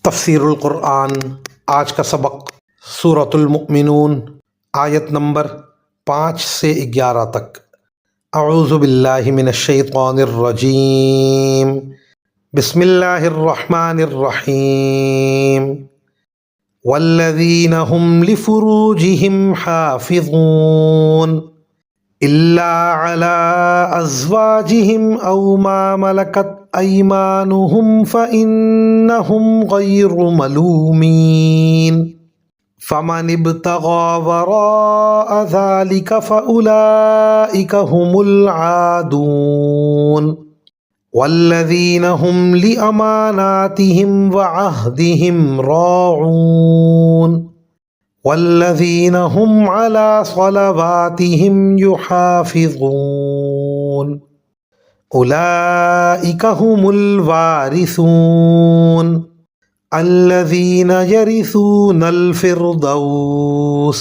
تفسیر القرآن آج کا سبق سورۃ المؤمنون آیت نمبر 5 سے 11 تک۔ اعوذ باللہ من الشیطان الرجیم، بسم اللہ الرحمن الرحیم۔ والذین هم لفروجهم حافظون الا علی ازواجهم او ما ملکت ایمانهم فإنهم غیر ملومین فمن ابتغى وراء ذلك فأولئک هم العادون والذین هم لأماناتهم وعهدهم راعون والذین هم على صلواتهم يحافظون اولئک هم الوارثون الذین یرثون الفردوس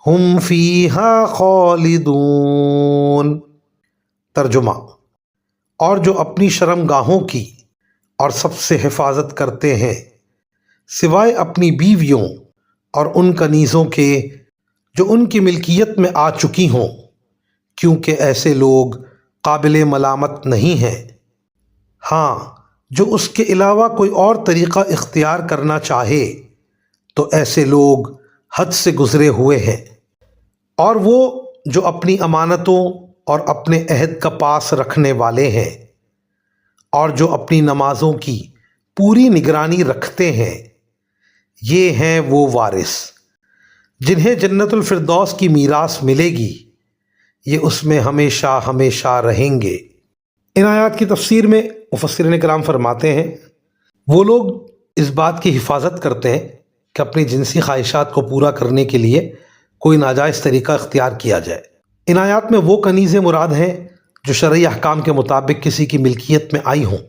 هم فیہا خالدون۔ ترجمہ: اور جو اپنی شرمگاہوں کی اور سب سے حفاظت کرتے ہیں سوائے اپنی بیویوں اور ان کنیزوں کے جو ان کی ملکیت میں آ چکی ہوں، کیونکہ ایسے لوگ قابل ملامت نہیں ہیں۔ ہاں، جو اس کے علاوہ کوئی اور طریقہ اختیار کرنا چاہے تو ایسے لوگ حد سے گزرے ہوئے ہیں۔ اور وہ جو اپنی امانتوں اور اپنے عہد کا پاس رکھنے والے ہیں اور جو اپنی نمازوں کی پوری نگرانی رکھتے ہیں، یہ ہیں وہ وارث جنہیں جنت الفردوس کی میراث ملے گی، یہ اس میں ہمیشہ ہمیشہ رہیں گے۔ ان آیات کی تفسیر میں مفسرین کرام فرماتے ہیں وہ لوگ اس بات کی حفاظت کرتے ہیں کہ اپنی جنسی خواہشات کو پورا کرنے کے لیے کوئی ناجائز طریقہ اختیار کیا جائے۔ ان آیات میں وہ کنیزیں مراد ہیں جو شرعی احکام کے مطابق کسی کی ملکیت میں آئی ہوں،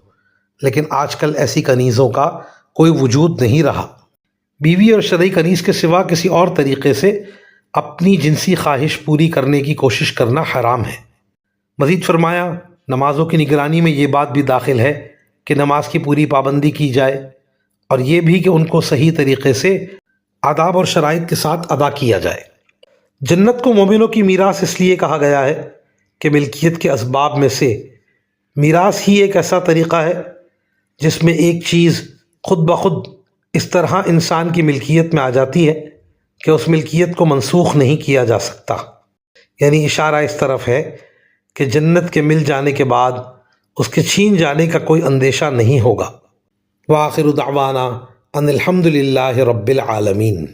لیکن آج کل ایسی کنیزوں کا کوئی وجود نہیں رہا۔ بیوی اور شرعی کنیز کے سوا کسی اور طریقے سے اپنی جنسی خواہش پوری کرنے کی کوشش کرنا حرام ہے۔ مزید فرمایا نمازوں کی نگرانی میں یہ بات بھی داخل ہے کہ نماز کی پوری پابندی کی جائے، اور یہ بھی کہ ان کو صحیح طریقے سے آداب اور شرائط کے ساتھ ادا کیا جائے۔ جنت کو مومنوں کی میراث اس لیے کہا گیا ہے کہ ملکیت کے اسباب میں سے میراث ہی ایک ایسا طریقہ ہے جس میں ایک چیز خود بخود اس طرح انسان کی ملکیت میں آ جاتی ہے کہ اس ملکیت کو منسوخ نہیں کیا جا سکتا۔ یعنی اشارہ اس طرف ہے کہ جنت کے مل جانے کے بعد اس کے چھین جانے کا کوئی اندیشہ نہیں ہوگا۔ وآخر دعوانا ان الحمد للہ رب العالمین۔